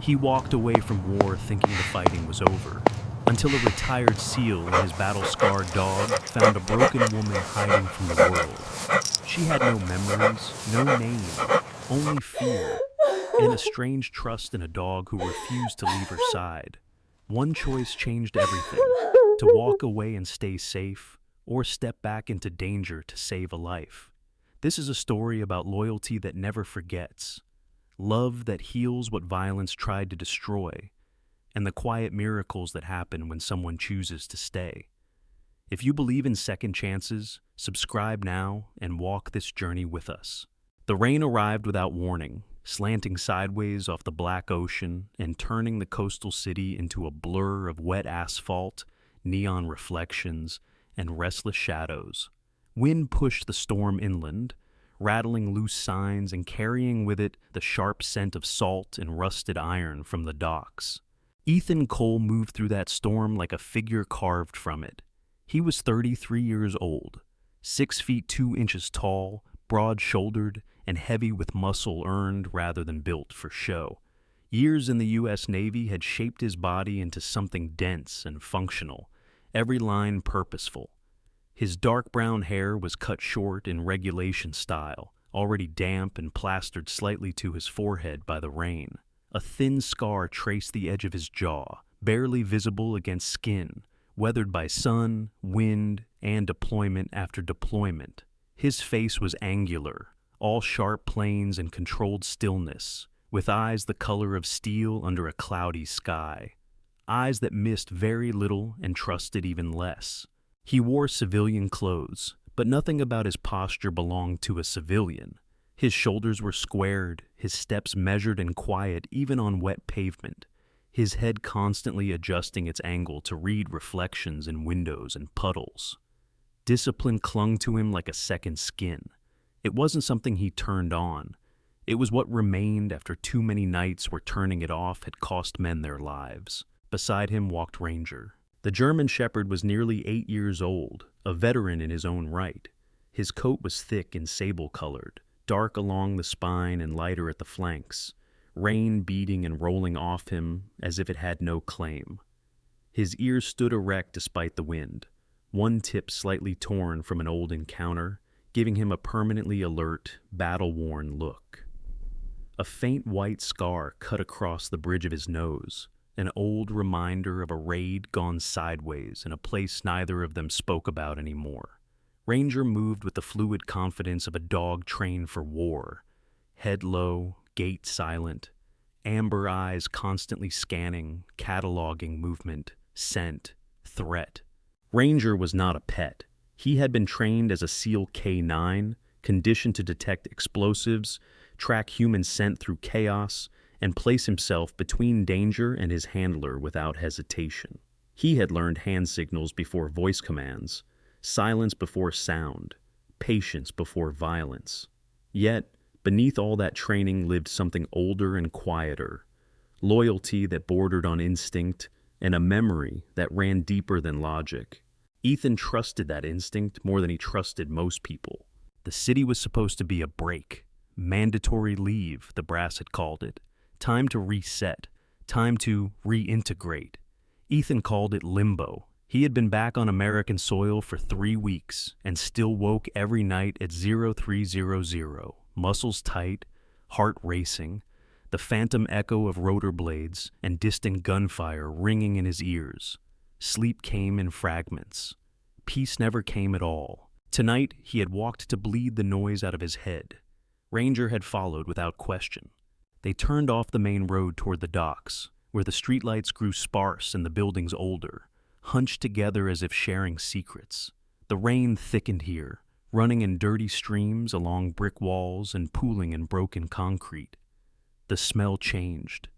He walked away from war thinking the fighting was over, until a retired SEAL and his battle-scarred dog found a broken woman hiding from the world. She had no memories, no name, only fear, and a strange trust in a dog who refused to leave her side. One choice changed everything: to walk away and stay safe, or step back into danger to save a life. This is a story about loyalty that never forgets, love that heals what violence tried to destroy, and the quiet miracles that happen when someone chooses to stay. If you believe in second chances, subscribe now and walk this journey with us. The rain arrived without warning, slanting sideways off the black ocean and turning the coastal city into a blur of wet asphalt, neon reflections, and restless shadows. Wind pushed the storm inland, rattling loose signs and carrying with it the sharp scent of salt and rusted iron from the docks. Ethan Cole moved through that storm like a figure carved from it. He was 33 years old, 6 feet 2 inches tall, broad-shouldered, and heavy with muscle earned rather than built for show. Years in the U.S. Navy had shaped his body into something dense and functional, every line purposeful. His dark brown hair was cut short in regulation style, already damp and plastered slightly to his forehead by the rain. A thin scar traced the edge of his jaw, barely visible against skin, weathered by sun, wind, and deployment after deployment. His face was angular, all sharp planes and controlled stillness, with eyes the color of steel under a cloudy sky. Eyes that missed very little and trusted even less. He wore civilian clothes, but nothing about his posture belonged to a civilian. His shoulders were squared, his steps measured and quiet even on wet pavement, his head constantly adjusting its angle to read reflections in windows and puddles. Discipline clung to him like a second skin. It wasn't something he turned on. It was what remained after too many nights where turning it off had cost men their lives. Beside him walked Ranger. The German Shepherd was nearly 8 years old, a veteran in his own right. His coat was thick and sable-colored, dark along the spine and lighter at the flanks, rain beating and rolling off him as if it had no claim. His ears stood erect despite the wind, one tip slightly torn from an old encounter, giving him a permanently alert, battle-worn look. A faint white scar cut across the bridge of his nose, an old reminder of a raid gone sideways in a place neither of them spoke about anymore. Ranger moved with the fluid confidence of a dog trained for war, head low, gait silent, amber eyes constantly scanning, cataloging movement, scent, threat. Ranger was not a pet. He had been trained as a SEAL K-9, conditioned to detect explosives, track human scent through chaos, and place himself between danger and his handler without hesitation. He had learned hand signals before voice commands, silence before sound, patience before violence. Yet, beneath all that training lived something older and quieter, loyalty that bordered on instinct, and a memory that ran deeper than logic. Ethan trusted that instinct more than he trusted most people. The city was supposed to be a break, mandatory leave, the brass had called it. Time to reset, time to reintegrate. Ethan called it limbo. He had been back on American soil for 3 weeks and still woke every night at 0300, muscles tight, heart racing, the phantom echo of rotor blades and distant gunfire ringing in his ears. Sleep came in fragments. Peace never came at all. Tonight, he had walked to bleed the noise out of his head. Ranger had followed without question. They turned off the main road toward the docks, where the streetlights grew sparse and the buildings older, hunched together as if sharing secrets. The rain thickened here, running in dirty streams along brick walls and pooling in broken concrete. The smell changed.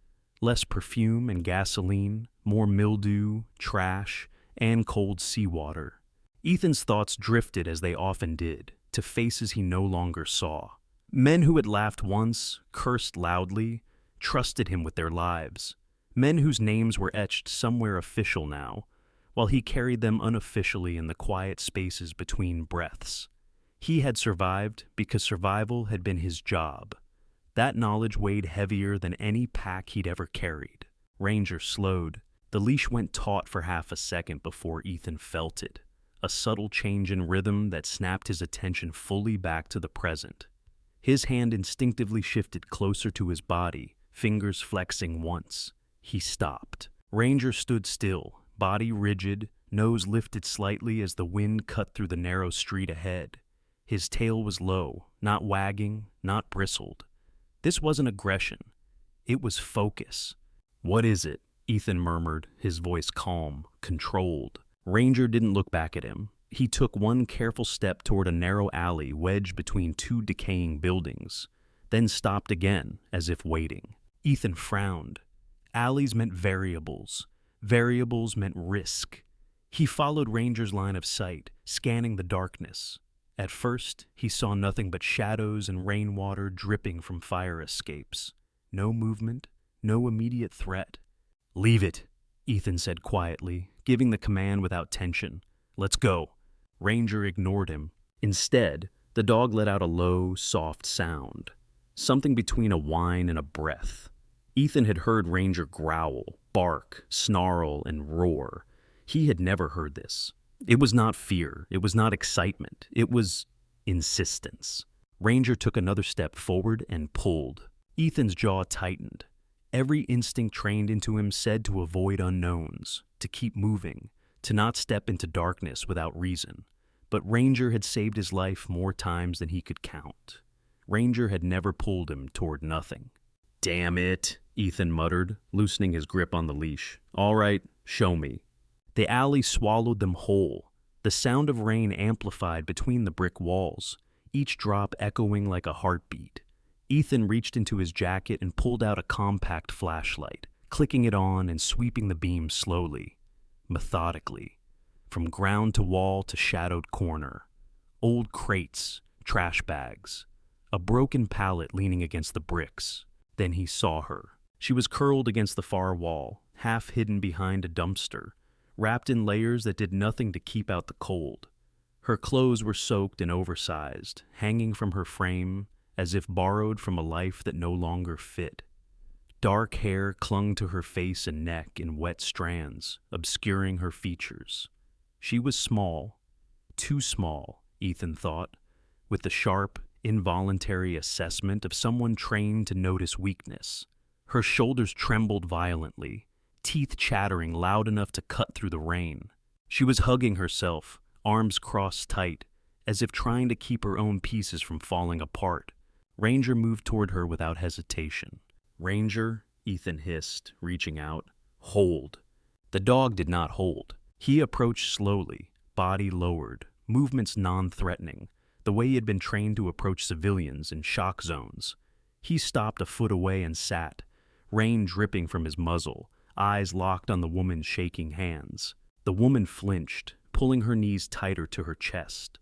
Less perfume and gasoline, more mildew, trash, and cold seawater. Ethan's thoughts drifted as they often did, to faces he no longer saw. Men who had laughed once, cursed loudly, trusted him with their lives. Men whose names were etched somewhere official now, while he carried them unofficially in the quiet spaces between breaths. He had survived because survival had been his job. That knowledge weighed heavier than any pack he'd ever carried. Ranger slowed. The leash went taut for half a second before Ethan felt it, a subtle change in rhythm that snapped his attention fully back to the present. His hand instinctively shifted closer to his body, fingers flexing once. He stopped. Ranger stood still, body rigid, nose lifted slightly as the wind cut through the narrow street ahead. His tail was low, not wagging, not bristled. This wasn't aggression. It was focus. "What is it?" Ethan murmured, his voice calm, controlled. Ranger didn't look back at him. He took one careful step toward a narrow alley wedged between two decaying buildings, then stopped again, as if waiting. Ethan frowned. Alleys meant variables. Variables meant risk. He followed Ranger's line of sight, scanning the darkness. At first, he saw nothing but shadows and rainwater dripping from fire escapes. No movement, no immediate threat. "Leave it," Ethan said quietly, giving the command without tension. "Let's go." Ranger ignored him. Instead, the dog let out a low, soft sound, something between a whine and a breath. Ethan had heard Ranger growl, bark, snarl, and roar. He had never heard this. It was not fear. It was not excitement. It was insistence. Ranger took another step forward and pulled. Ethan's jaw tightened. Every instinct trained into him said to avoid unknowns, to keep moving, to not step into darkness without reason. But Ranger had saved his life more times than he could count. Ranger had never pulled him toward nothing. "Damn it," Ethan muttered, loosening his grip on the leash. "All right, show me." The alley swallowed them whole. The sound of rain amplified between the brick walls, each drop echoing like a heartbeat. Ethan reached into his jacket and pulled out a compact flashlight, clicking it on and sweeping the beam slowly, methodically, from ground to wall to shadowed corner. Old crates, trash bags, a broken pallet leaning against the bricks. Then he saw her. She was curled against the far wall, half hidden behind a dumpster, wrapped in layers that did nothing to keep out the cold. Her clothes were soaked and oversized, hanging from her frame as if borrowed from a life that no longer fit. Dark hair clung to her face and neck in wet strands, obscuring her features. She was small, too small, Ethan thought, with the sharp, involuntary assessment of someone trained to notice weakness. Her shoulders trembled violently, teeth chattering loud enough to cut through the rain. She was hugging herself, arms crossed tight, as if trying to keep her own pieces from falling apart. Ranger moved toward her without hesitation. "Ranger," Ethan hissed, reaching out. "Hold." The dog did not hold. He approached slowly, body lowered, movements non-threatening, the way he had been trained to approach civilians in shock zones. He stopped a foot away and sat, rain dripping from his muzzle, eyes locked on the woman's shaking hands. The woman flinched, pulling her knees tighter to her chest.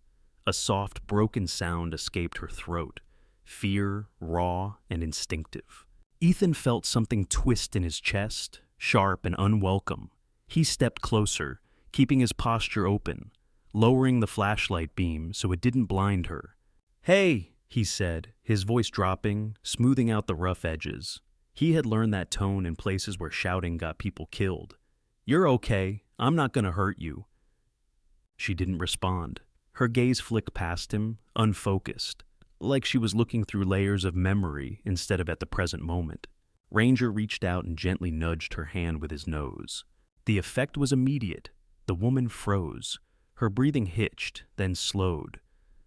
A soft, broken sound escaped her throat, fear, raw, and instinctive. Ethan felt something twist in his chest, sharp and unwelcome. He stepped closer, keeping his posture open, lowering the flashlight beam so it didn't blind her. "Hey," he said, his voice dropping, smoothing out the rough edges. He had learned that tone in places where shouting got people killed. "You're okay. I'm not gonna hurt you." She didn't respond. Her gaze flicked past him, unfocused, like she was looking through layers of memory instead of at the present moment. Ranger reached out and gently nudged her hand with his nose. The effect was immediate. The woman froze. Her breathing hitched, then slowed.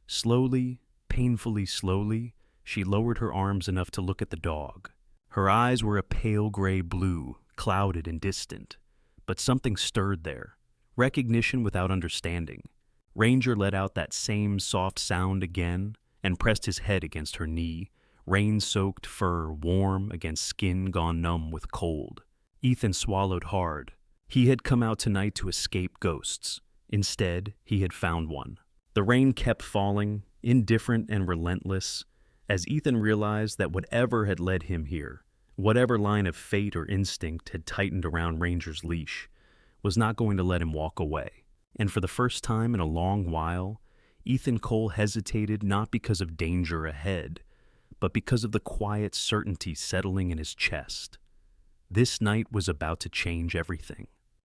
Slowly, painfully slowly, she lowered her arms enough to look at the dog. Her eyes were a pale gray blue, clouded and distant. But something stirred there. Recognition without understanding. Ranger let out that same soft sound again and pressed his head against her knee, rain-soaked fur warm against skin gone numb with cold. Ethan swallowed hard. He had come out tonight to escape ghosts. Instead, he had found one. The rain kept falling, indifferent and relentless, as Ethan realized that whatever had led him here, whatever line of fate or instinct had tightened around Ranger's leash, was not going to let him walk away. And for the first time in a long while, Ethan Cole hesitated not because of danger ahead, but because of the quiet certainty settling in his chest. This night was about to change everything.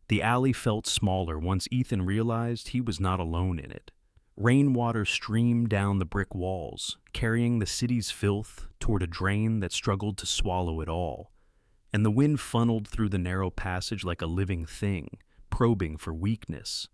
The alley felt smaller once Ethan realized he was not alone in it. Rainwater streamed down the brick walls, carrying the city's filth toward a drain that struggled to swallow it all. And the wind funneled through the narrow passage like a living thing, probing for weakness.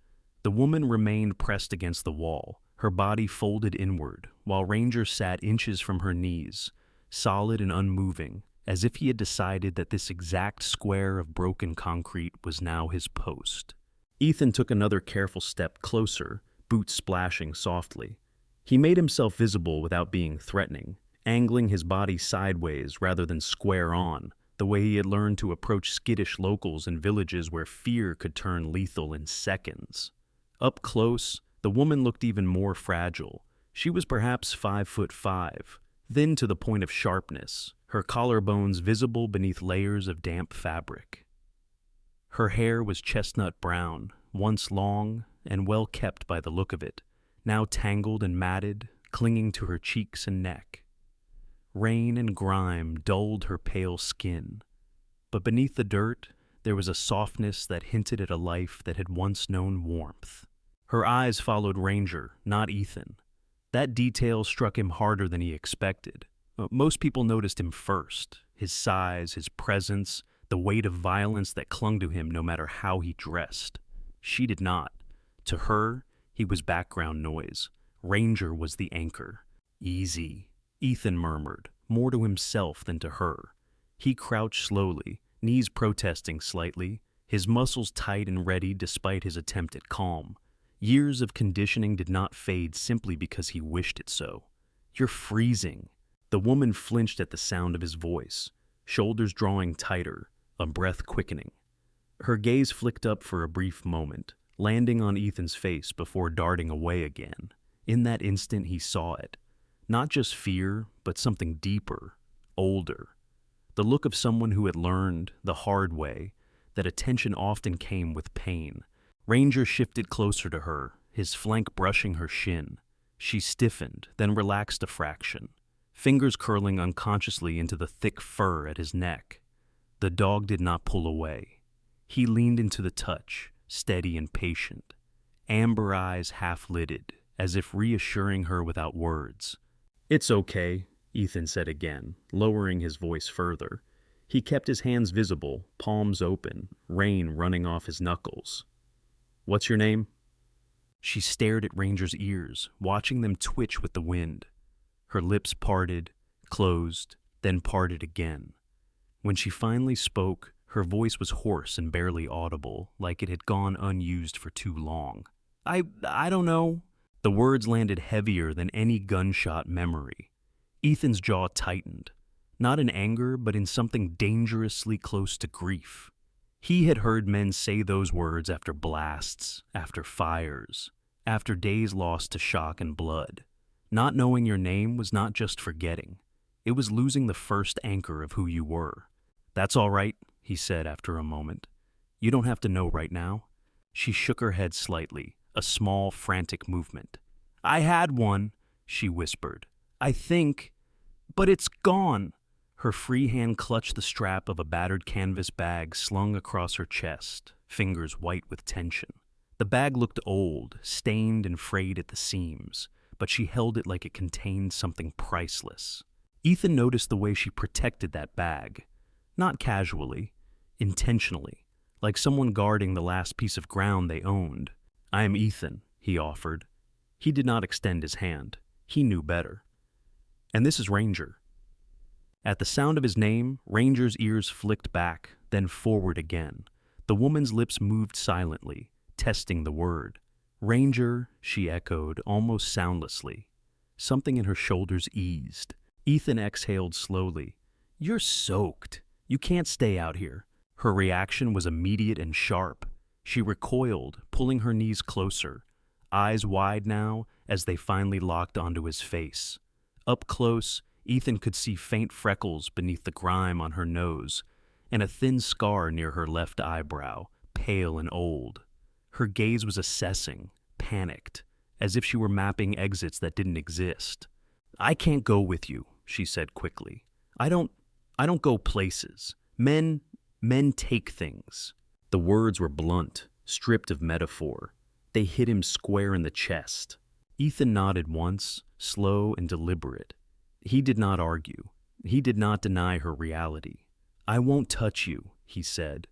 The woman remained pressed against the wall, her body folded inward, while Ranger sat inches from her knees, solid and unmoving, as if he had decided that this exact square of broken concrete was now his post. Ethan took another careful step closer, boots splashing softly. He made himself visible without being threatening, angling his body sideways rather than square on, the way he had learned to approach skittish locals in villages where fear could turn lethal in seconds. Up close, the woman looked even more fragile. She was perhaps 5'5", thin to the point of sharpness, her collarbones visible beneath layers of damp fabric. Her hair was chestnut brown, once long and well kept by the look of it, now tangled and matted, clinging to her cheeks and neck. Rain and grime dulled her pale skin, but beneath the dirt there was a softness that hinted at a life that had once known warmth. Her eyes followed Ranger, not Ethan. That detail struck him harder than he expected. Most people noticed him first, his size, his presence, the weight of violence that clung to him no matter how he dressed. She did not. To her, he was background noise. Ranger was the anchor. Easy, Ethan murmured, more to himself than to her. He crouched slowly, knees protesting slightly, his muscles tight and ready despite his attempt at calm. Years of conditioning did not fade simply because he wished it so. "You're freezing." The woman flinched at the sound of his voice, shoulders drawing tighter, a breath quickening. Her gaze flicked up for a brief moment, landing on Ethan's face before darting away again. In that instant he saw it. Not just fear, but something deeper, older. The look of someone who had learned, the hard way, that attention often came with pain. Ranger shifted closer to her, his flank brushing her shin. She stiffened, then relaxed a fraction, fingers curling unconsciously into the thick fur at his neck. The dog did not pull away. He leaned into the touch, steady and patient, amber eyes half-lidded, as if reassuring her without words. "It's okay," Ethan said again, lowering his voice further. He kept his hands visible, palms open, rain running off his knuckles. "What's your name?" She stared at Ranger's ears, watching them twitch with the wind. Her lips parted, closed, then parted again. When she finally spoke, her voice was hoarse and barely audible, like it had gone unused for too long. I don't know." The words landed heavier than any gunshot memory. Ethan's jaw tightened, not in anger, but in something dangerously close to grief. He had heard men say those words after blasts, after fires, after days lost to shock and blood. Not knowing your name was not just forgetting. It was losing the first anchor of who you were. "That's all right," he said after a moment. "You don't have to know right now." She shook her head slightly, a small, frantic movement. "I had one," she whispered. "I think, but it's gone." Her free hand clutched the strap of a battered canvas bag slung across her chest, fingers white with tension. The bag looked old, stained and frayed at the seams, but she held it like it contained something priceless. Ethan noticed the way she protected that bag. Not casually, intentionally, like someone guarding the last piece of ground they owned. "I am Ethan," he offered. He did not extend his hand. He knew better. "And this is Ranger." At the sound of his name, Ranger's ears flicked back, then forward again. The woman's lips moved silently, testing the word. "Ranger," she echoed, almost soundlessly. Something in her shoulders eased. Ethan exhaled slowly. "You're soaked. You can't stay out here." Her reaction was immediate and sharp. She recoiled, pulling her knees closer, eyes wide now as they finally locked onto his face. Up close, Ethan could see faint freckles beneath the grime on her nose, and a thin scar near her left eyebrow, pale and old. Her gaze was assessing, panicked, as if she were mapping exits that didn't exist. "I can't go with you," she said quickly. I don't go places. Men take things. The words were blunt, stripped of metaphor. They hit him square in the chest. Ethan nodded once, slow and deliberate. He did not argue. He did not deny her reality. I won't touch you, he said,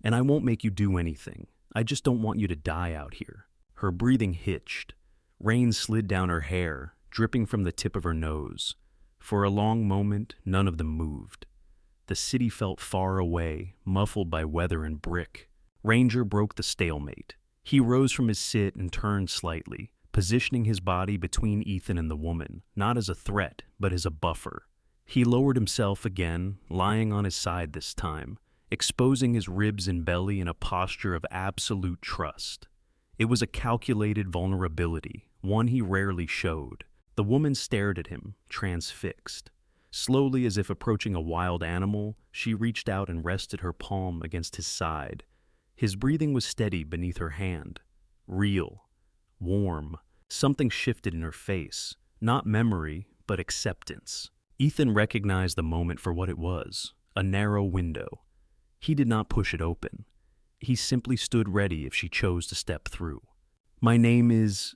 and I won't make you do anything. I just don't want you to die out here. Her breathing hitched. Rain slid down her hair, dripping from the tip of her nose. For a long moment, none of them moved. The city felt far away, muffled by weather and brick. Ranger broke the stalemate. He rose from his sit and turned slightly, positioning his body between Ethan and the woman, not as a threat, but as a buffer. He lowered himself again, lying on his side this time, exposing his ribs and belly in a posture of absolute trust. It was a calculated vulnerability, one he rarely showed. The woman stared at him, transfixed. Slowly, as if approaching a wild animal, she reached out and rested her palm against his side. His breathing was steady beneath her hand. Real. Warm. Something shifted in her face. Not memory, but acceptance. Ethan recognized the moment for what it was, a narrow window. He did not push it open. He simply stood ready if she chose to step through. My name is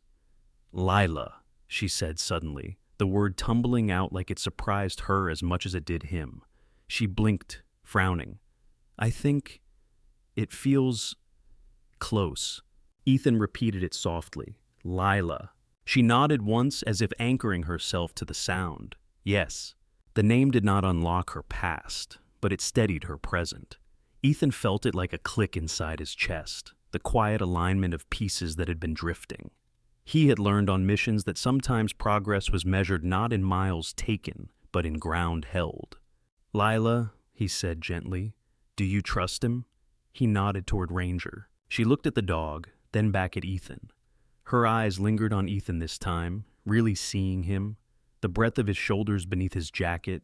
Lila, she said suddenly, the word tumbling out like it surprised her as much as it did him. She blinked, frowning. I think it feels close. Ethan repeated it softly. Lila. She nodded once as if anchoring herself to the sound. Yes. The name did not unlock her past, but it steadied her present. Ethan felt it like a click inside his chest, the quiet alignment of pieces that had been drifting. He had learned on missions that sometimes progress was measured not in miles taken, but in ground held. Lila, he said gently, do you trust him? He nodded toward Ranger. She looked at the dog, then back at Ethan. Her eyes lingered on Ethan this time, really seeing him, the breadth of his shoulders beneath his jacket,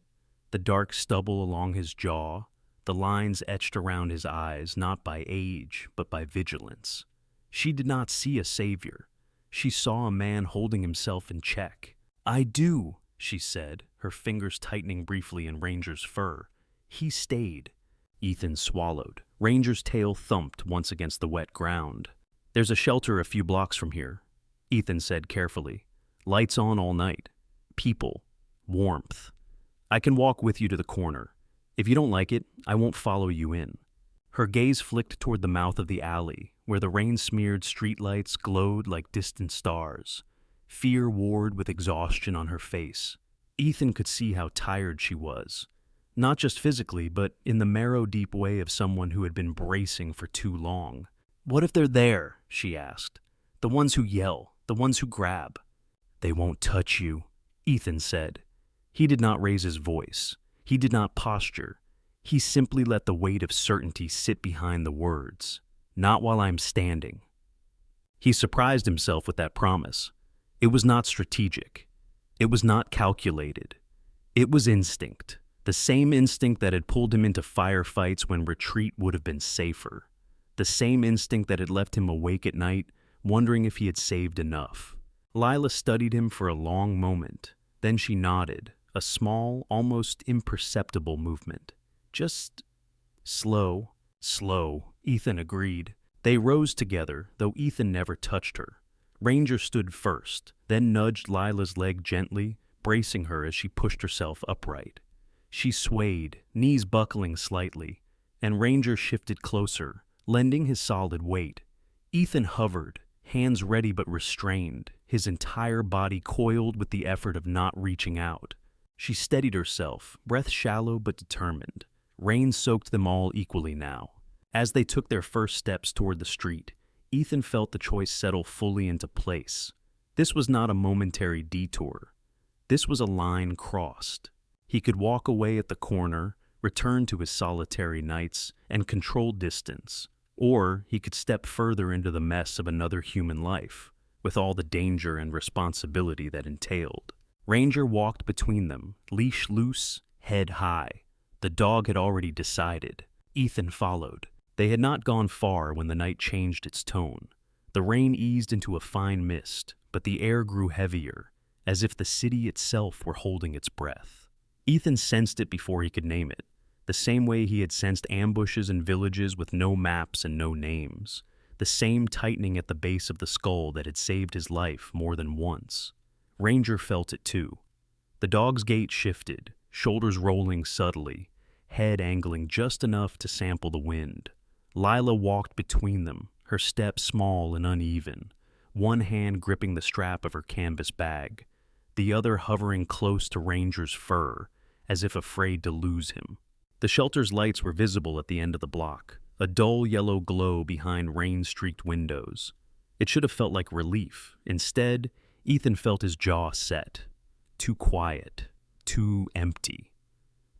the dark stubble along his jaw, the lines etched around his eyes not by age, but by vigilance. She did not see a savior. She saw a man holding himself in check. I do, she said, her fingers tightening briefly in Ranger's fur. He stayed. Ethan swallowed. Ranger's tail thumped once against the wet ground. There's a shelter a few blocks from here, Ethan said carefully. Lights on all night. People. Warmth. I can walk with you to the corner. If you don't like it, I won't follow you in. Her gaze flicked toward the mouth of the alley, where the rain-smeared streetlights glowed like distant stars. Fear warred with exhaustion on her face. Ethan could see how tired she was. Not just physically, but in the marrow-deep way of someone who had been bracing for too long. What if they're there? She asked. The ones who yell, the ones who grab. They won't touch you, Ethan said. He did not raise his voice. He did not posture. He simply let the weight of certainty sit behind the words. Not while I'm standing. He surprised himself with that promise. It was not strategic. It was not calculated. It was instinct. The same instinct that had pulled him into firefights when retreat would have been safer. The same instinct that had left him awake at night, wondering if he had saved enough. Lila studied him for a long moment. Then she nodded, a small, almost imperceptible movement. Just slow, Ethan agreed. They rose together, though Ethan never touched her. Ranger stood first, then nudged Lila's leg gently, bracing her as she pushed herself upright. She swayed, knees buckling slightly, and Ranger shifted closer, lending his solid weight. Ethan hovered, hands ready but restrained, his entire body coiled with the effort of not reaching out. She steadied herself, breath shallow but determined. Rain soaked them all equally now. As they took their first steps toward the street, Ethan felt the choice settle fully into place. This was not a momentary detour. This was a line crossed. He could walk away at the corner, return to his solitary nights, and control distance. Or he could step further into the mess of another human life, with all the danger and responsibility that entailed. Ranger walked between them, leash loose, head high. The dog had already decided. Ethan followed. They had not gone far when the night changed its tone. The rain eased into a fine mist, but the air grew heavier, as if the city itself were holding its breath. Ethan sensed it before he could name it, the same way he had sensed ambushes in villages with no maps and no names, the same tightening at the base of the skull that had saved his life more than once. Ranger felt it too. The dog's gait shifted, shoulders rolling subtly, head angling just enough to sample the wind. Lila walked between them, her step small and uneven, one hand gripping the strap of her canvas bag, the other hovering close to Ranger's fur, as if afraid to lose him. The shelter's lights were visible at the end of the block, a dull yellow glow behind rain-streaked windows. It should have felt like relief. Instead, Ethan felt his jaw set. Too quiet, too empty.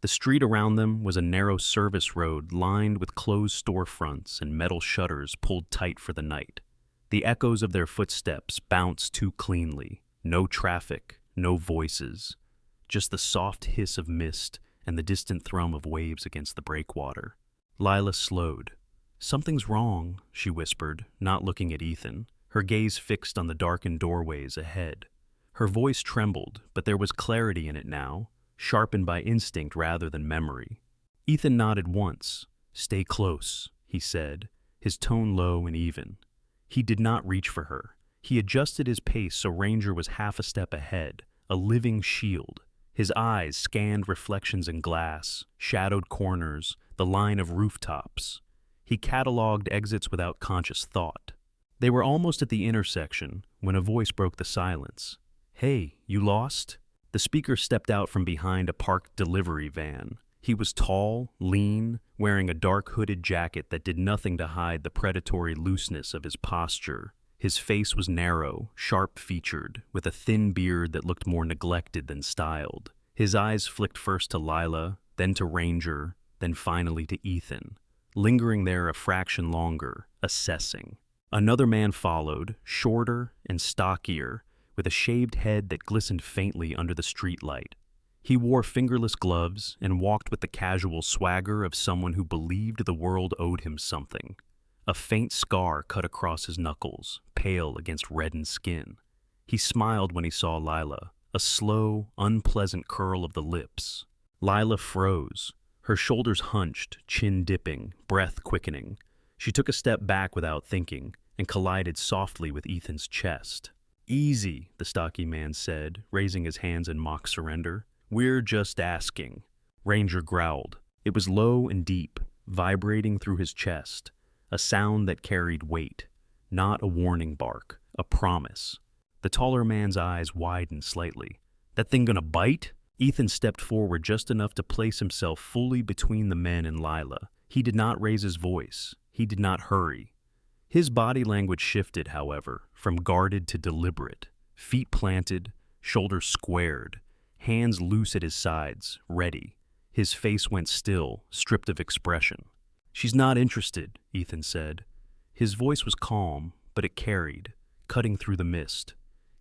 The street around them was a narrow service road lined with closed storefronts and metal shutters pulled tight for the night. The echoes of their footsteps bounced too cleanly. No traffic, no voices, just the soft hiss of mist and the distant thrum of waves against the breakwater. Lila slowed. "Something's wrong," she whispered, not looking at Ethan, her gaze fixed on the darkened doorways ahead. Her voice trembled, but there was clarity in it now, sharpened by instinct rather than memory. Ethan nodded once. "Stay close," he said, his tone low and even. He did not reach for her. He adjusted his pace so Ranger was half a step ahead, a living shield. His eyes scanned reflections in glass, shadowed corners, the line of rooftops. He cataloged exits without conscious thought. They were almost at the intersection when a voice broke the silence. "Hey, you lost?" The speaker stepped out from behind a parked delivery van. He was tall, lean, wearing a dark hooded jacket that did nothing to hide the predatory looseness of his posture. His face was narrow, sharp-featured, with a thin beard that looked more neglected than styled. His eyes flicked first to Lila, then to Ranger, then finally to Ethan, lingering there a fraction longer, assessing. Another man followed, shorter and stockier, with a shaved head that glistened faintly under the streetlight. He wore fingerless gloves and walked with the casual swagger of someone who believed the world owed him something. A faint scar cut across his knuckles, pale against reddened skin. He smiled when he saw Lila, a slow, unpleasant curl of the lips. Lila froze, her shoulders hunched, chin dipping, breath quickening. She took a step back without thinking and collided softly with Ethan's chest. "Easy," the stocky man said, raising his hands in mock surrender. "We're just asking." Ranger growled. It was low and deep, vibrating through his chest, a sound that carried weight, not a warning bark, a promise. The taller man's eyes widened slightly. "That thing gonna bite?" Ethan stepped forward just enough to place himself fully between the men and Lila. He did not raise his voice. He did not hurry. His body language shifted, however, from guarded to deliberate. Feet planted, shoulders squared, hands loose at his sides, ready. His face went still, stripped of expression. "She's not interested," Ethan said. His voice was calm, but it carried, cutting through the mist.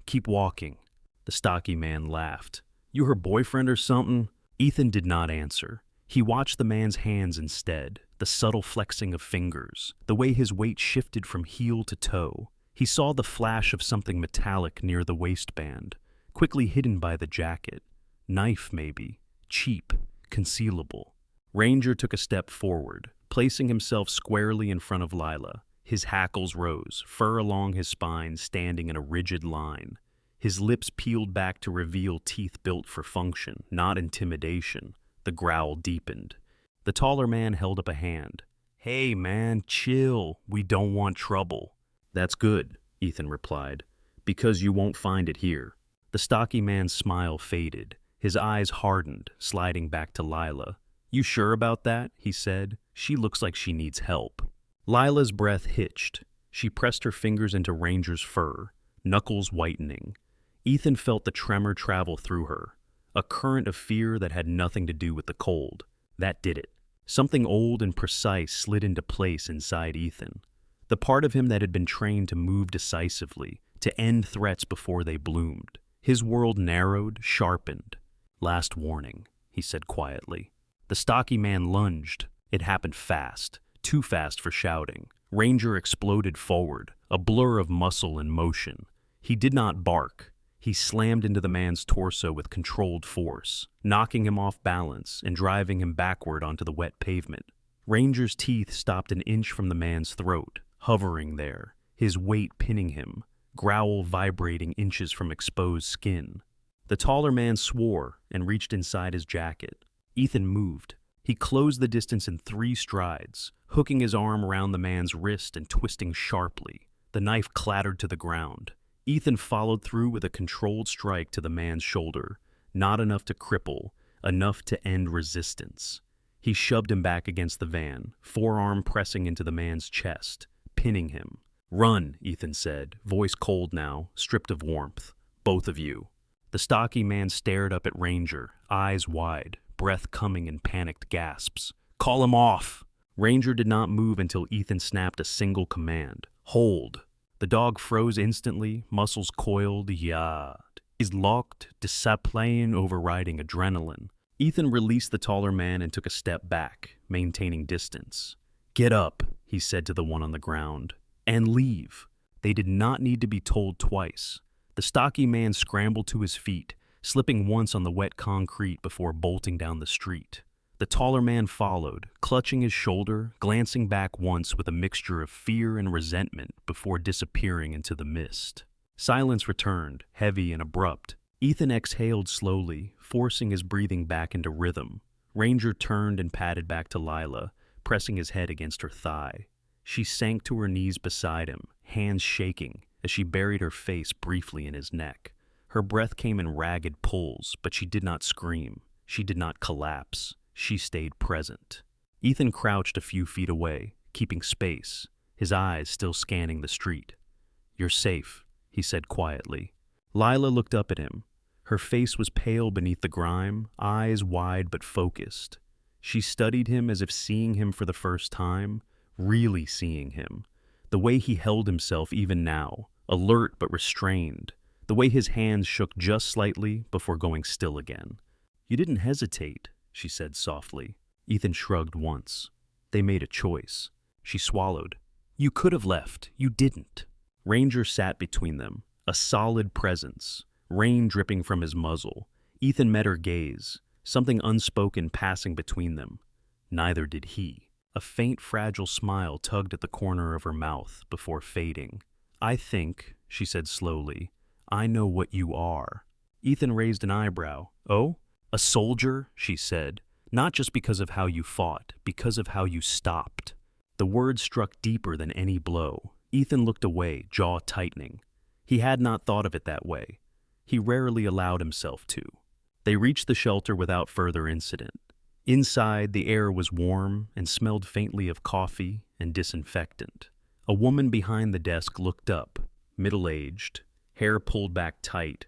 "Keep walking." The stocky man laughed. "You her boyfriend or something?" Ethan did not answer. He watched the man's hands instead, the subtle flexing of fingers, the way his weight shifted from heel to toe. He saw the flash of something metallic near the waistband, quickly hidden by the jacket. Knife, maybe. Cheap. Concealable. Ranger took a step forward, placing himself squarely in front of Lila. His hackles rose, fur along his spine standing in a rigid line. His lips peeled back to reveal teeth built for function, not intimidation. The growl deepened. The taller man held up a hand. "Hey, man, chill. We don't want trouble." "That's good," Ethan replied, "because you won't find it here." The stocky man's smile faded. His eyes hardened, sliding back to Lila. "You sure about that?" he said. "She looks like she needs help." Lila's breath hitched. She pressed her fingers into Ranger's fur, knuckles whitening. Ethan felt the tremor travel through her, a current of fear that had nothing to do with the cold. That did it. Something old and precise slid into place inside Ethan. The part of him that had been trained to move decisively, to end threats before they bloomed. His world narrowed, sharpened. "Last warning," he said quietly. The stocky man lunged. It happened fast, too fast for shouting. Ranger exploded forward, a blur of muscle and motion. He did not bark. He slammed into the man's torso with controlled force, knocking him off balance and driving him backward onto the wet pavement. Ranger's teeth stopped an inch from the man's throat, hovering there, his weight pinning him, growl vibrating inches from exposed skin. The taller man swore and reached inside his jacket. Ethan moved. He closed the distance in 3 strides, hooking his arm around the man's wrist and twisting sharply. The knife clattered to the ground. Ethan followed through with a controlled strike to the man's shoulder, not enough to cripple, enough to end resistance. He shoved him back against the van, forearm pressing into the man's chest, pinning him. "Run," Ethan said, voice cold now, stripped of warmth. "Both of you." The stocky man stared up at Ranger, eyes wide, breath coming in panicked gasps. "Call him off!" Ranger did not move until Ethan snapped a single command. "Hold." The dog froze instantly, muscles coiled, yad. His locked, discipline overriding adrenaline. Ethan released the taller man and took a step back, maintaining distance. "Get up," he said to the one on the ground, "and leave." They did not need to be told twice. The stocky man scrambled to his feet, slipping once on the wet concrete before bolting down the street. The taller man followed, clutching his shoulder, glancing back once with a mixture of fear and resentment before disappearing into the mist. Silence returned, heavy and abrupt. Ethan exhaled slowly, forcing his breathing back into rhythm. Ranger turned and padded back to Lila, pressing his head against her thigh. She sank to her knees beside him, hands shaking, as she buried her face briefly in his neck. Her breath came in ragged pulls, but she did not scream. She did not collapse. She stayed present. Ethan crouched a few feet away, keeping space, his eyes still scanning the street. "You're safe," he said quietly. Lila looked up at him. Her face was pale beneath the grime, eyes wide but focused. She studied him as if seeing him for the first time, really seeing him. The way he held himself even now, alert but restrained. The way his hands shook just slightly before going still again. "You didn't hesitate," she said softly. Ethan shrugged once. "They made a choice." She swallowed. "You could have left. You didn't." Ranger sat between them, a solid presence, rain dripping from his muzzle. Ethan met her gaze, something unspoken passing between them. Neither did he. A faint, fragile smile tugged at the corner of her mouth before fading. "I think," she said slowly, "I know what you are." Ethan raised an eyebrow. "Oh? A soldier," she said, "not just because of how you fought, because of how you stopped." The words struck deeper than any blow. Ethan looked away, jaw tightening. He had not thought of it that way. He rarely allowed himself to. They reached the shelter without further incident. Inside, the air was warm and smelled faintly of coffee and disinfectant. A woman behind the desk looked up, middle-aged, hair pulled back tight,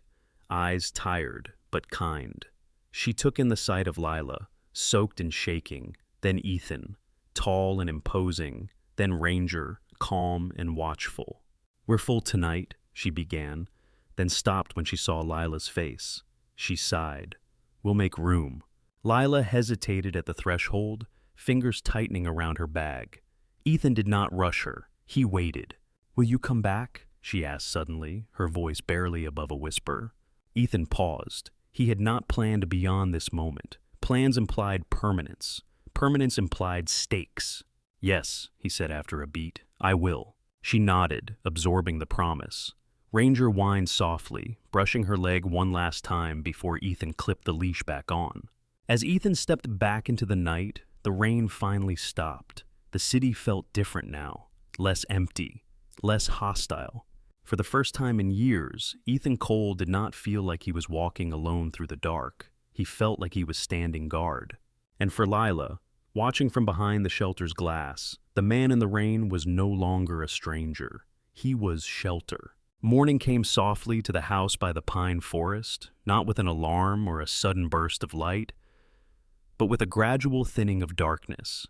eyes tired but kind. She took in the sight of Lila, soaked and shaking, then Ethan, tall and imposing, then Ranger, calm and watchful. "We're full tonight," she began, then stopped when she saw Lila's face. She sighed. "We'll make room." Lila hesitated at the threshold, fingers tightening around her bag. Ethan did not rush her. He waited. "Will you come back?" she asked suddenly, her voice barely above a whisper. Ethan paused. He had not planned beyond this moment. Plans implied permanence. Permanence implied stakes. "Yes," he said after a beat, "I will." She nodded, absorbing the promise. Ranger whined softly, brushing her leg one last time before Ethan clipped the leash back on. As Ethan stepped back into the night, the rain finally stopped. The city felt different now, less empty, less hostile. For the first time in years, Ethan Cole did not feel like he was walking alone through the dark. He felt like he was standing guard. And for Lila, watching from behind the shelter's glass, the man in the rain was no longer a stranger. He was shelter. Morning came softly to the house by the pine forest, not with an alarm or a sudden burst of light, but with a gradual thinning of darkness,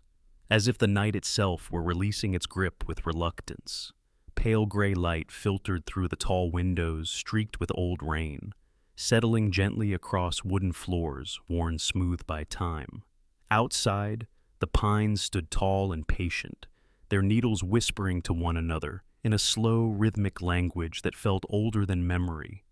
as if the night itself were releasing its grip with reluctance. Pale gray light filtered through the tall windows streaked with old rain, settling gently across wooden floors worn smooth by time. Outside, the pines stood tall and patient, their needles whispering to one another in a slow, rhythmic language that felt older than memory.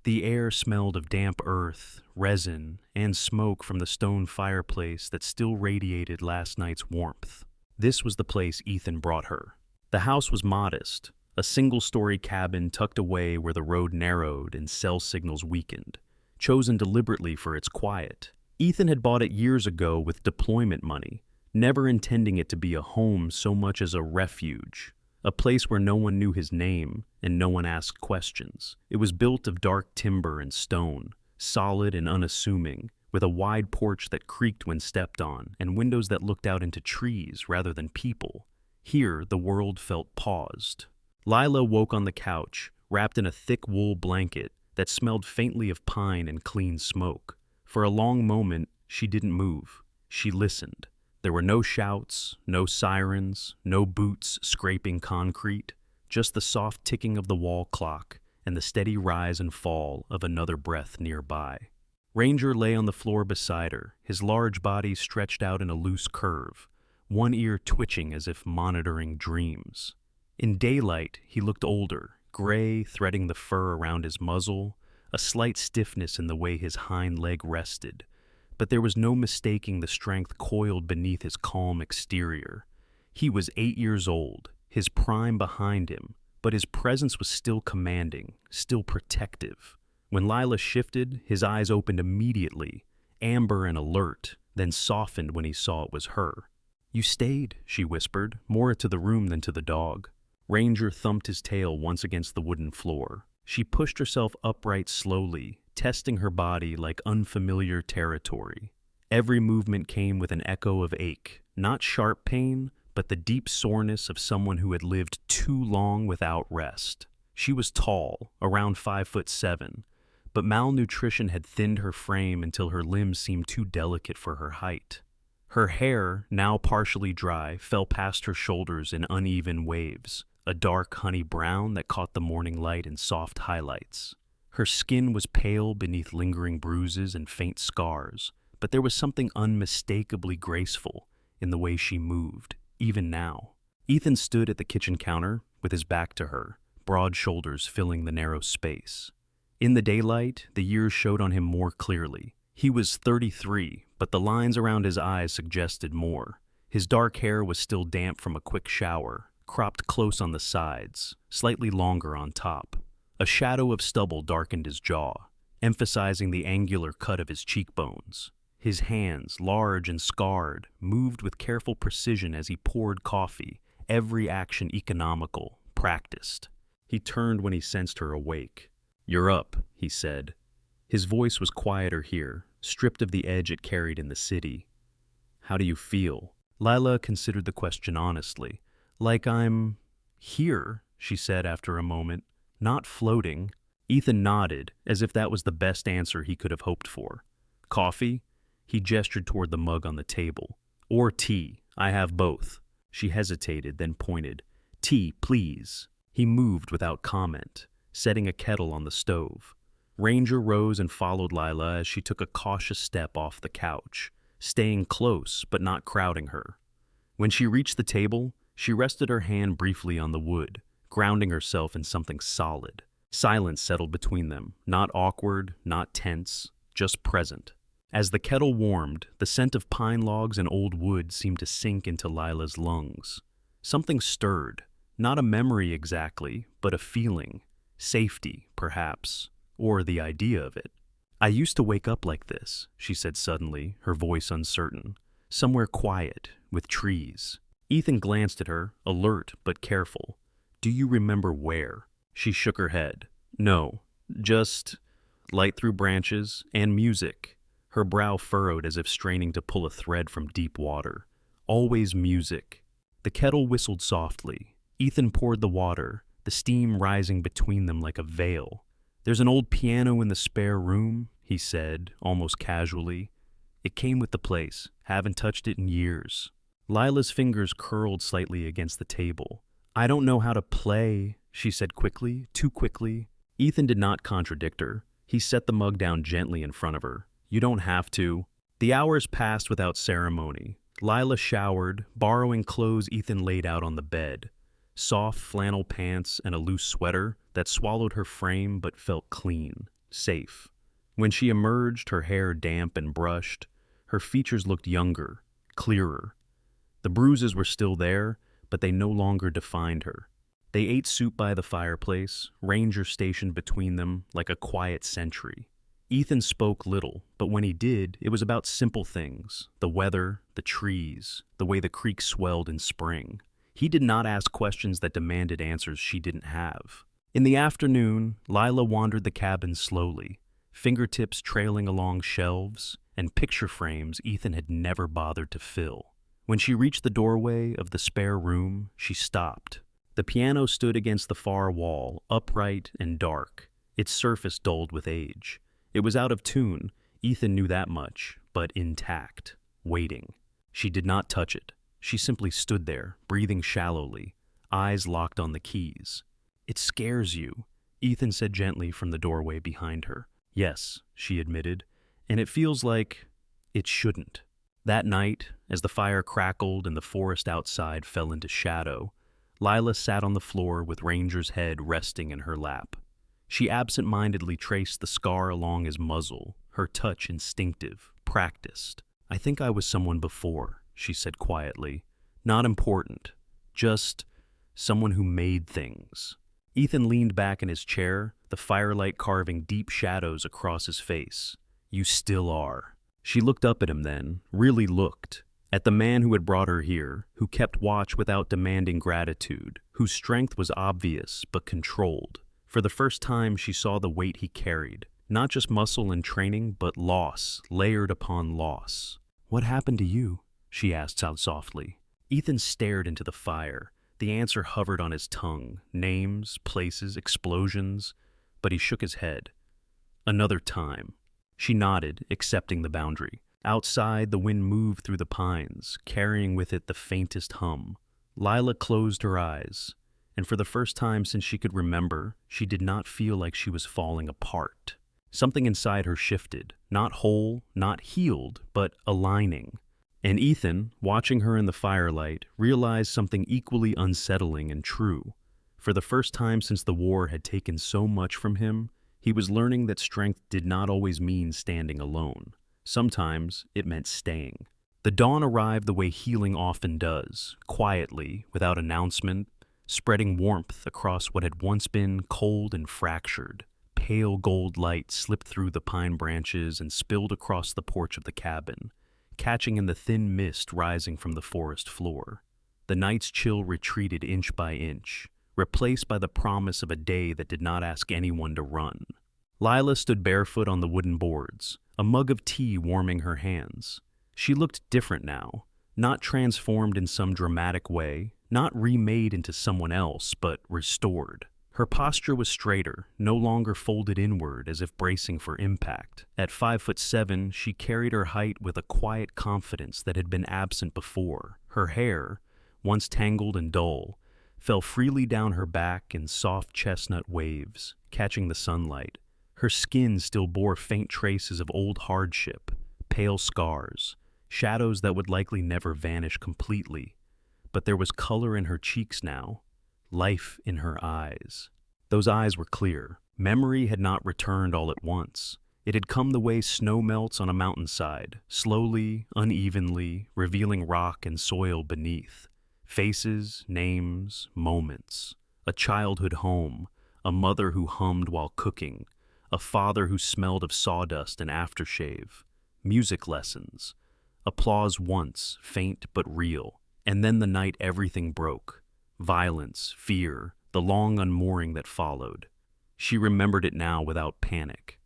The air smelled of damp earth, resin, and smoke from the stone fireplace that still radiated last night's warmth. This was the place Ethan brought her. The house was modest, a single-story cabin tucked away where the road narrowed and cell signals weakened, chosen deliberately for its quiet. Ethan had bought it years ago with deployment money, never intending it to be a home so much as a refuge, a place where no one knew his name and no one asked questions. It was built of dark timber and stone, solid and unassuming, with a wide porch that creaked when stepped on and windows that looked out into trees rather than people. Here, the world felt paused. Lila woke on the couch, wrapped in a thick wool blanket that smelled faintly of pine and clean smoke. For a long moment, she didn't move. She listened. There were no shouts, no sirens, no boots scraping concrete, just the soft ticking of the wall clock and the steady rise and fall of another breath nearby. Ranger lay on the floor beside her, his large body stretched out in a loose curve, one ear twitching as if monitoring dreams. In daylight, he looked older, gray, threading the fur around his muzzle, a slight stiffness in the way his hind leg rested. But there was no mistaking the strength coiled beneath his calm exterior. He was 8 years old, his prime behind him, but his presence was still commanding, still protective. When Lila shifted, his eyes opened immediately, amber and alert, then softened when he saw it was her. "You stayed," she whispered, more to the room than to the dog. Ranger thumped his tail once against the wooden floor. She pushed herself upright slowly, testing her body like unfamiliar territory. Every movement came with an echo of ache, not sharp pain, but the deep soreness of someone who had lived too long without rest. She was tall, around 5'7", but malnutrition had thinned her frame until her limbs seemed too delicate for her height. Her hair, now partially dry, fell past her shoulders in uneven waves, a dark honey brown that caught the morning light in soft highlights. Her skin was pale beneath lingering bruises and faint scars, but there was something unmistakably graceful in the way she moved, even now. Ethan stood at the kitchen counter, with his back to her, broad shoulders filling the narrow space. In the daylight, the years showed on him more clearly. He was 33, but the lines around his eyes suggested more. His dark hair was still damp from a quick shower, cropped close on the sides, slightly longer on top. A shadow of stubble darkened his jaw, emphasizing the angular cut of his cheekbones. His hands, large and scarred, moved with careful precision as he poured coffee, every action economical, practiced. He turned when he sensed her awake. "You're up," he said. His voice was quieter here, stripped of the edge it carried in the city. "How do you feel?" Lila considered the question honestly. "Like I'm here," she said after a moment. "Not floating." Ethan nodded, as if that was the best answer he could have hoped for. "Coffee?" He gestured toward the mug on the table. "Or tea. I have both." She hesitated, then pointed. "Tea, please." He moved without comment, setting a kettle on the stove. Ranger rose and followed Lila as she took a cautious step off the couch, staying close but not crowding her. When she reached the table, she rested her hand briefly on the wood, grounding herself in something solid. Silence settled between them, not awkward, not tense, just present. As the kettle warmed, the scent of pine logs and old wood seemed to sink into Lila's lungs. Something stirred, not a memory exactly, but a feeling. Safety, perhaps, or the idea of it. "I used to wake up like this," she said suddenly, her voice uncertain. "Somewhere quiet, with trees." Ethan glanced at her, alert but careful. "Do you remember where?" She shook her head. "No, just light through branches and music." Her brow furrowed as if straining to pull a thread from deep water. "Always music." The kettle whistled softly. Ethan poured the water, the steam rising between them like a veil. "There's an old piano in the spare room," he said, almost casually. "It came with the place. Haven't touched it in years." Lila's fingers curled slightly against the table. "I don't know how to play," she said quickly, too quickly. Ethan did not contradict her. He set the mug down gently in front of her. "You don't have to." The hours passed without ceremony. Lila showered, borrowing clothes Ethan laid out on the bed. Soft flannel pants and a loose sweater that swallowed her frame but felt clean. safe. When she emerged, her hair damp and brushed, her features looked younger, clearer. The bruises were still there, but they no longer defined her. They ate soup by the fireplace, Ranger stationed between them like a quiet sentry. Ethan spoke little, but when he did, it was about simple things: the weather, the trees, the way the creek swelled in spring. He did not ask questions that demanded answers she didn't have. In the afternoon, Lila wandered the cabin slowly, fingertips trailing along shelves and picture frames Ethan had never bothered to fill. When she reached the doorway of the spare room, she stopped. The piano stood against the far wall, upright and dark, its surface dulled with age. It was out of tune, Ethan knew that much, but intact, waiting. She did not touch it. She simply stood there, breathing shallowly, eyes locked on the keys. "It scares you," Ethan said gently from the doorway behind her. "Yes," she admitted, "and it feels like it shouldn't." That night, as the fire crackled and the forest outside fell into shadow, Lila sat on the floor with Ranger's head resting in her lap. She absent-mindedly traced the scar along his muzzle, her touch instinctive, practiced. "I think I was someone before," she said quietly. "Not important, just someone who made things." Ethan leaned back in his chair, the firelight carving deep shadows across his face. "You still are." She looked up at him then, really looked, at the man who had brought her here, who kept watch without demanding gratitude, whose strength was obvious but controlled. For the first time, she saw the weight he carried, not just muscle and training, but loss, layered upon loss. "What happened to you?" she asked out softly. Ethan stared into the fire. The answer hovered on his tongue, names, places, explosions, but he shook his head. "Another time." She nodded, accepting the boundary. Outside, the wind moved through the pines, carrying with it the faintest hum. Lila closed her eyes, and for the first time since she could remember, she did not feel like she was falling apart. Something inside her shifted, not whole, not healed, but aligning. And Ethan, watching her in the firelight, realized something equally unsettling and true. For the first time since the war had taken so much from him, he was learning that strength did not always mean standing alone. Sometimes it meant staying. The dawn arrived the way healing often does, quietly, without announcement, spreading warmth across what had once been cold and fractured. Pale gold light slipped through the pine branches and spilled across the porch of the cabin, catching in the thin mist rising from the forest floor. The night's chill retreated inch by inch, replaced by the promise of a day that did not ask anyone to run. Lila stood barefoot on the wooden boards, a mug of tea warming her hands. She looked different now, not transformed in some dramatic way, not remade into someone else, but restored. Her posture was straighter, no longer folded inward as if bracing for impact. At 5'7", she carried her height with a quiet confidence that had been absent before. Her hair, once tangled and dull, fell freely down her back in soft chestnut waves, catching the sunlight. Her skin still bore faint traces of old hardship, pale scars, shadows that would likely never vanish completely. But there was color in her cheeks now, life in her eyes. Those eyes were clear. Memory had not returned all at once. It had come the way snow melts on a mountainside, slowly, unevenly, revealing rock and soil beneath. Faces, names, moments. A childhood home, a mother who hummed while cooking, a father who smelled of sawdust and aftershave. Music lessons. Applause once, faint but real. And then the night everything broke. Violence, fear, the long unmooring that followed. She remembered it now without panic.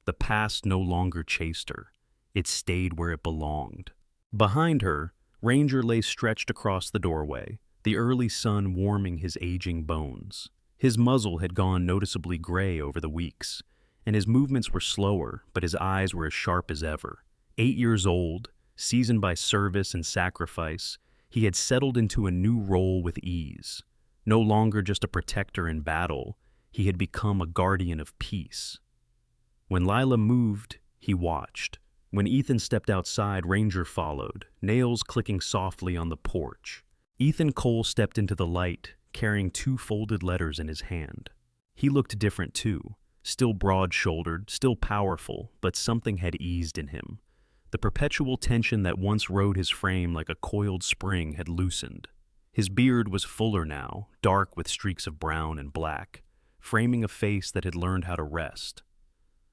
The past no longer chased her. It stayed where it belonged. Behind her, Ranger lay stretched across the doorway, the early sun warming his aging bones. His muzzle had gone noticeably gray over the weeks, and his movements were slower, but his eyes were as sharp as ever. 8 years old, seasoned by service and sacrifice, he had settled into a new role with ease. No longer just a protector in battle, he had become a guardian of peace. When Lila moved, he watched. When Ethan stepped outside, Ranger followed, nails clicking softly on the porch. Ethan Cole stepped into the light, carrying 2 folded letters in his hand. He looked different too, still broad-shouldered, still powerful, but something had eased in him. The perpetual tension that once rode his frame like a coiled spring had loosened. His beard was fuller now, dark with streaks of brown and black, framing a face that had learned how to rest.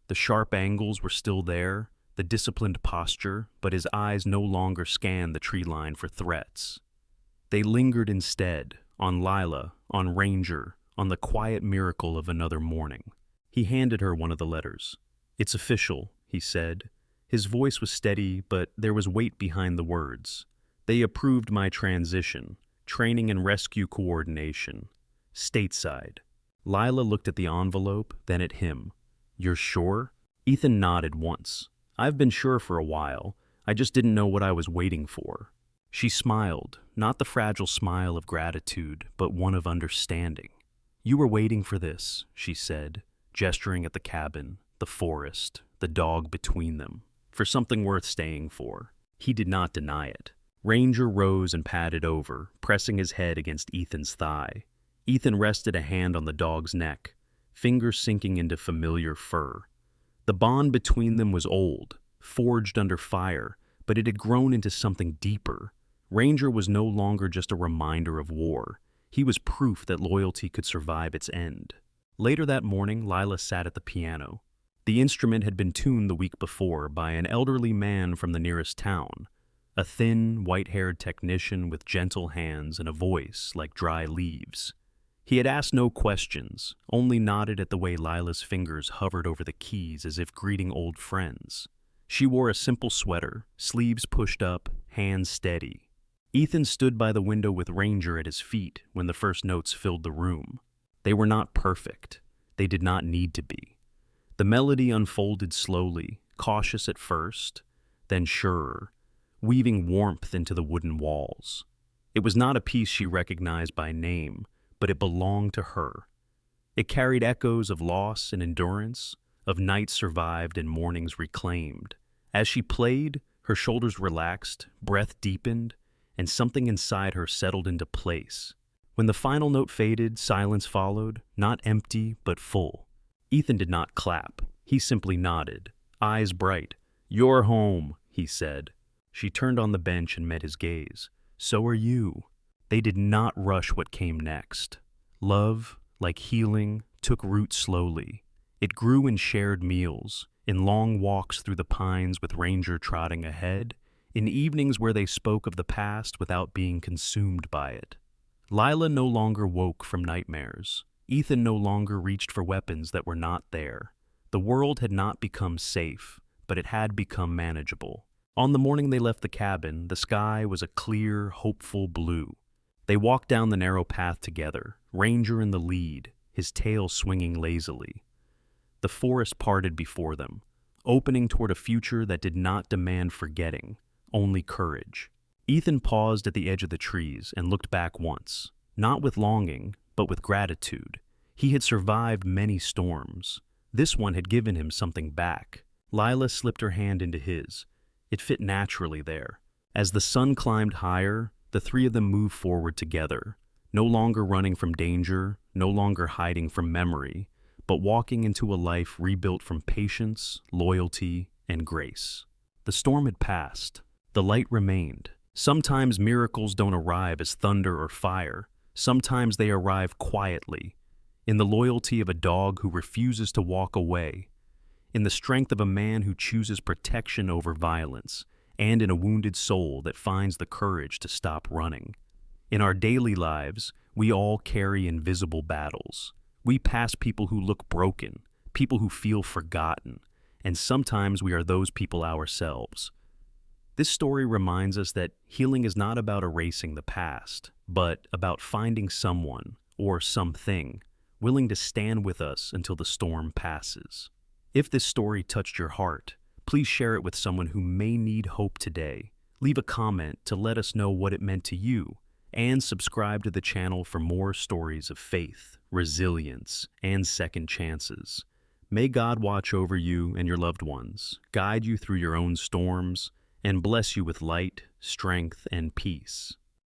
The sharp angles were still there, the disciplined posture, but his eyes no longer scanned the tree line for threats. They lingered instead, on Lila, on Ranger, on the quiet miracle of another morning. He handed her one of the letters. "It's official," he said. His voice was steady, but there was weight behind the words. "They approved my transition, training and rescue coordination. Stateside." Lila looked at the envelope, then at him. "You're sure?" Ethan nodded once. "I've been sure for a while. I just didn't know what I was waiting for." She smiled, not the fragile smile of gratitude, but one of understanding. "You were waiting for this," she said, gesturing at the cabin, the forest, the dog between them, for something worth staying for. He did not deny it. Ranger rose and padded over, pressing his head against Ethan's thigh. Ethan rested a hand on the dog's neck, fingers sinking into familiar fur. The bond between them was old, forged under fire, but it had grown into something deeper. Ranger was no longer just a reminder of war. He was proof that loyalty could survive its end. Later that morning, Lila sat at the piano. The instrument had been tuned the week before by an elderly man from the nearest town, a thin, white-haired technician with gentle hands and a voice like dry leaves. He had asked no questions, only nodded at the way Lila's fingers hovered over the keys as if greeting old friends. She wore a simple sweater, sleeves pushed up, hands steady. Ethan stood by the window with Ranger at his feet when the first notes filled the room. They were not perfect. They did not need to be. The melody unfolded slowly, cautious at first, then surer, weaving warmth into the wooden walls. It was not a piece she recognized by name, but it belonged to her. It carried echoes of loss and endurance, of nights survived and mornings reclaimed. As she played, her shoulders relaxed, breath deepened, and something inside her settled into place. When the final note faded, silence followed, not empty, but full. Ethan did not clap. He simply nodded, eyes bright. "You're home," he said. She turned on the bench and met his gaze. "So are you." They did not rush what came next. Love, like healing, took root slowly. It grew in shared meals, in long walks through the pines with Ranger trotting ahead, in evenings where they spoke of the past without being consumed by it. Lila no longer woke from nightmares. Ethan no longer reached for weapons that were not there. The world had not become safe, but it had become manageable. On the morning they left the cabin, the sky was a clear, hopeful blue. They walked down the narrow path together, Ranger in the lead, his tail swinging lazily. The forest parted before them, opening toward a future that did not demand forgetting, only courage. Ethan paused at the edge of the trees and looked back once, not with longing, but with gratitude. He had survived many storms. This one had given him something back. Lila slipped her hand into his. It fit naturally there. As the sun climbed higher, the three of them moved forward together, no longer running from danger, no longer hiding from memory, but walking into a life rebuilt from patience, loyalty, and grace. The storm had passed. The light remained. Sometimes miracles don't arrive as thunder or fire. Sometimes they arrive quietly, in the loyalty of a dog who refuses to walk away, in the strength of a man who chooses protection over violence, and in a wounded soul that finds the courage to stop running. In our daily lives, we all carry invisible battles. We pass people who look broken, people who feel forgotten, and sometimes we are those people ourselves. This story reminds us that healing is not about erasing the past, but about finding someone, or something, willing to stand with us until the storm passes. If this story touched your heart, please share it with someone who may need hope today. Leave a comment to let us know what it meant to you, and subscribe to the channel for more stories of faith, resilience, and second chances. May God watch over you and your loved ones, guide you through your own storms, and bless you with light, strength, and peace.